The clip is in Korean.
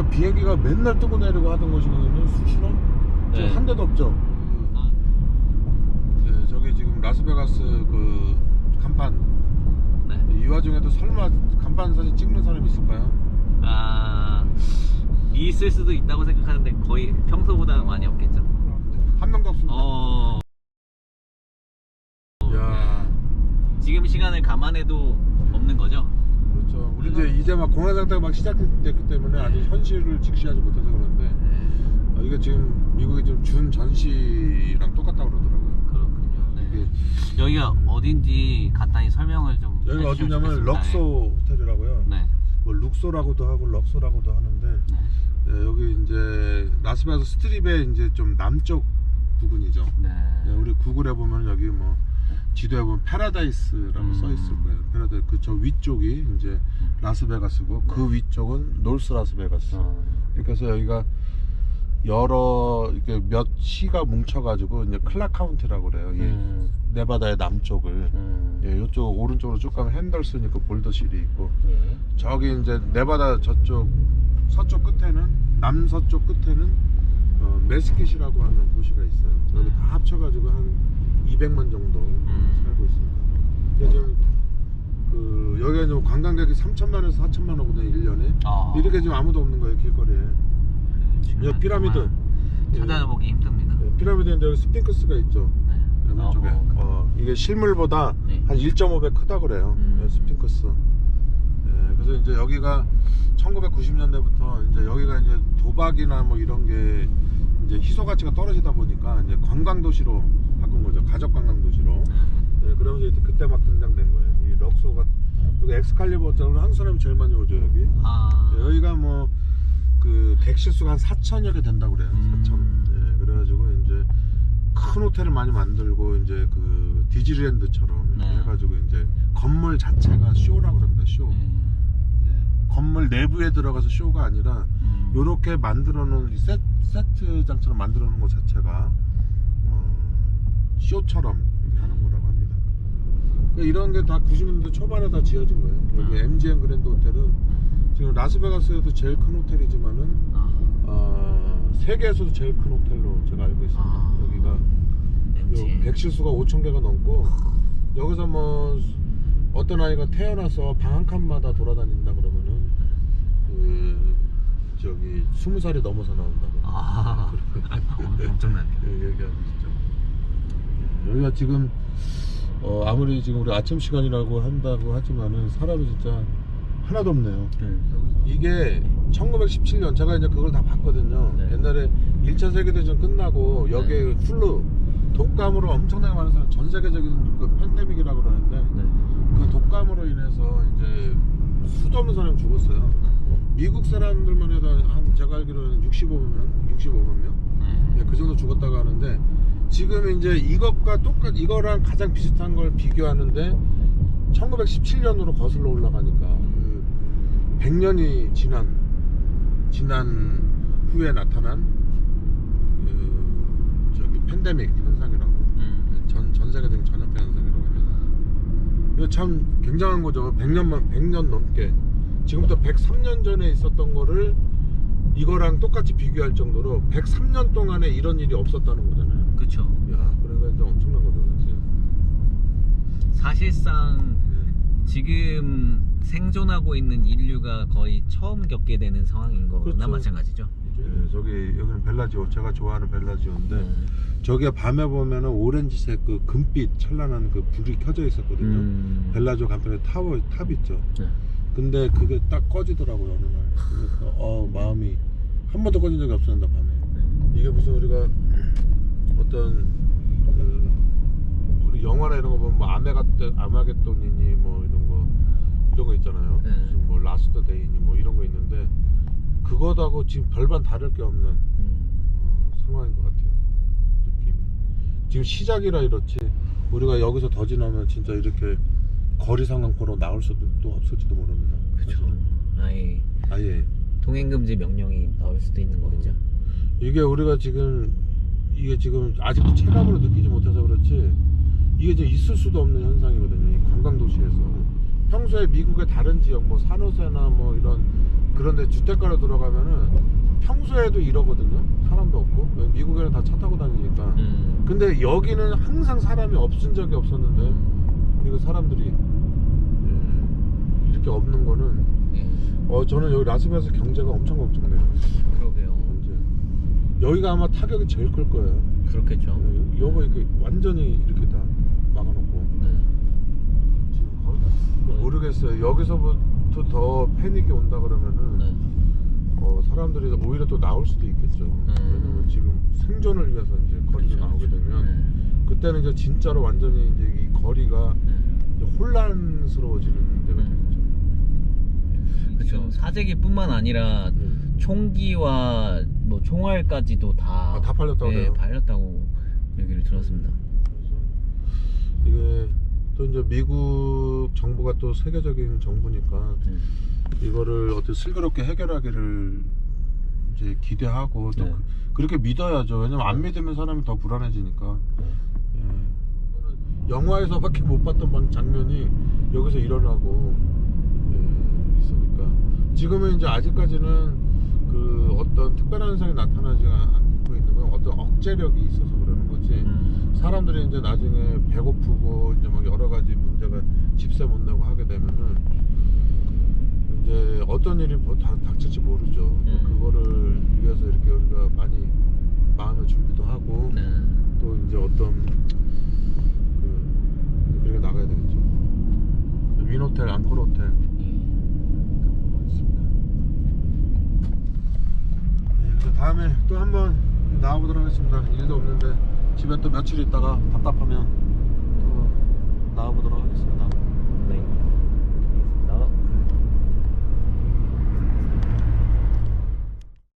여기가 비행기가 맨날 뜨고 내리고 하던 곳이거든요. 수시로. 네. 지금 한 대도 없죠. 네, 저기 지금 라스베가스 그 간판. 네. 이 와중에도 설마 간판 사진 찍는 사람이 있을까요? 아, 있을 수도 있다고 생각하는데 거의 평소보다는 많이 없겠죠. 한 명도 없습니다. 야, 지금 시간을 감안해도 없는 거죠? 그렇죠. 우리 이제 막 공화 상태가 막 시작됐기 때문에 아직 현실을 직시하지 못해서 그런데 이게 지금 미국이 좀 준 전시랑 똑같다고 그러더라고요. 그렇군요. 네. 이게 여기가 어딘지 간단히 설명을 좀 여기가 해주시면 어디냐면 좋겠습니다. 럭소 호텔이라고요. 네. 뭐 룩소라고도 하고 럭소라고도 하는데 네. 예, 여기 이제 라스베가스 스트립의 이제 좀 남쪽 부근이죠. 네. 예, 우리 구글에 보면 여기 뭐 지도에 보면 패러다이스라고 써 있을 거예요. 패러다이스 그 저 위쪽이 이제 라스베가스고 그 위쪽은 노스 라스베가스. 이렇게 해서 여기가 여러 이렇게 몇 시가 뭉쳐가지고 이제 클락 카운티라고 그래요. 이 네바다의 남쪽을 예, 이쪽 오른쪽으로 쭉 가면 핸더슨 있고 볼더실이 있고 저기 이제 네바다 저쪽 서쪽 끝에는 남서쪽 끝에는 메스킷이라고 하는 도시가 있어요. 여기 다 합쳐가지고 한 200만 정도 살고 있습니다. 근데 지금 그 여기가 이제 관광객이 3천만에서 4천만 오거든요 1년에. 이렇게 지금 아무도 없는 거예요 길거리에. 여기 피라미드 찾아보기 힘듭니다. 피라미드인데 여기 스핑크스가 있죠. 네. 왼쪽에. 이게 실물보다 네. 한 1.5배 크다 그래요. 스핑크스. 예, 그래서 이제 여기가 1990년대부터 이제 여기가 이제 도박이나 뭐 이런 게 이제 희소 가치가 떨어지다 보니까 이제 관광 도시로 바꾼 거죠. 가족 관광 도시로. 예, 그러면서 이제 그때 막 등장된 거예요. 이 럭소가 여기 엑스칼리버장으로 한국 사람이 제일 많이 오죠 여기. 예, 여기가 뭐 그 객실수가 한 4천여 개 된다고 그래요. 4천. 예, 그래가지고 이제 큰 호텔을 많이 만들고 이제 그 디즈니랜드처럼 네. 해가지고 이제 건물 자체가 쇼라고 그럽니다. 쇼. 건물 내부에 들어가서 쇼가 아니라 요렇게 만들어 놓은 세트장처럼 만들어 놓은 것 자체가 쇼처럼 이렇게 하는 거라고 합니다. 그러니까 이런 게 다 90년대 초반에 다 지어진 거예요. 여기 MGM 그랜드 호텔은 지금 라스베가스에서 제일 큰 호텔이지만은 세계에서도 제일 큰 호텔로 제가 알고 있습니다. 여기가 객실수가 5,000개가 넘고 여기서 뭐 어떤 아이가 태어나서 방 한 칸마다 돌아다닌다 그러면은 그 저기 20살이 넘어서 나온다고. 엄청나네요. 얘기하고 있죠. 여기가 지금 아무리 지금 우리 아침 시간이라고 한다고 하지만은 사람이 진짜 하나도 없네요. 이게 1917년 제가 이제 그걸 다 봤거든요. 네. 옛날에 1차 세계대전 끝나고 여기에 플루 독감으로 엄청나게 많은 사람 전 세계적인 그 팬데믹이라고 그러는데 그 독감으로 인해서 이제 수도 없는 사람이 죽었어요. 미국 사람들만 해도 한 제가 알기로는 65만 명? 네, 그 정도 죽었다고 하는데 지금 이제 이것과 이거랑 가장 비슷한 걸 비교하는데 1917년으로 거슬러 올라가니까 그 100년이 지난 후에 나타난 그 저기 팬데믹 현상이라고 전 세계적인 전염병 현상이라고 합니다. 이거 참 굉장한 거죠. 100년 넘게 지금부터 103년 전에 있었던 거를 이거랑 똑같이 비교할 정도로 103년 동안에 이런 일이 없었다는 거잖아요. 그렇죠. 야, 그러니까 진짜 엄청난 거죠. 사실상 지금 생존하고 있는 인류가 거의 처음 겪게 되는 상황인 거나 그렇죠. 마찬가지죠. 여기는 벨라지오, 제가 좋아하는 벨라지오인데 저기가 밤에 보면은 오렌지색 그 금빛 찬란한 그 불이 켜져 있었거든요. 벨라지오 간판에 탑 있죠. 근데 그게 딱 꺼지더라고요 어느 날. 그래서 마음이 한 번도 꺼진 적이 없었는데 밤에. 이게 무슨 우리가 어떤 우리 영화나 이런 거 보면 뭐 아마겟돈이니 뭐 이런 거 있잖아요. 무슨 뭐 라스트 데이니 뭐 이런 거 있는데 그거하고 지금 별반 다를 게 없는 상황인 것 같아요. 느낌이. 지금 시작이라 이렇지 우리가 여기서 더 지나면 진짜 이렇게 거리 상황으로 나올 수도 또 없을지도 모릅니다. 그렇죠. 아예 동행금지 명령이 나올 수도 있는 거겠죠. 이게 우리가 지금 아직도 체감으로 느끼지 못해서 그렇지 이게 이제 있을 수도 없는 현상이거든요. 이 관광 도시에서 평소에 미국의 다른 지역 뭐 산호세나 뭐 이런 그런데 주택가로 들어가면은 평소에도 이러거든요. 사람도 없고. 미국에는 다 차 타고 다니니까. 근데 여기는 항상 사람이 없은 적이 없었는데 그리고 사람들이 이렇게 없는 거는 저는 여기 라스베가스 경제가 엄청 걱정돼요. 그러게요. 현재. 여기가 아마 타격이 제일 클 거예요. 그렇겠죠. 여보 이렇게 완전히 이렇게 다 막아놓고 지금 모르겠어요. 여기서부터 더 패닉이 온다 그러면은 사람들이 오히려 또 나올 수도 있겠죠. 왜냐면 지금 생존을 위해서 이제 거리로 나오게 되면 그때는 이제 진짜로 완전히 이제 이 거리가 이제 혼란스러워지는 데가 되겠죠. 그렇죠. 사재기뿐만 아니라 총기와 뭐 총알까지도 다 다 팔렸다고 그래요. 팔렸다고 얘기를 들었습니다. 그래서 이게 또 이제 미국 정부가 또 세계적인 정부니까 이거를 어떻게 슬기롭게 해결하기를 이제 기대하고 또 그렇게 믿어야죠. 왜냐면 안 믿으면 사람이 더 불안해지니까. 영화에서밖에 못 봤던 장면이 여기서 일어나고 있으니까 지금은 이제 아직까지는 그 어떤 특별한 현상이 나타나지 않고 있는 건 어떤 억제력이 있어서 그러는 거지. 사람들이 이제 나중에 배고프고 이제 막 여러 가지 문제가 집세 못 내고 하게 되면은 이제 어떤 일이 닥칠지 모르죠. 그거를 위해서 이렇게 우리가 많이 마음의 준비도 하고 또 이제 어떤 그렇게 나가야 되겠죠. 윈호텔, 앙콜 호텔 있습니다. 그래서 다음에 또 한번 나와보도록 하겠습니다. 일도 없는데 집에 또 며칠 있다가 답답하면 또 나와보도록 하겠습니다.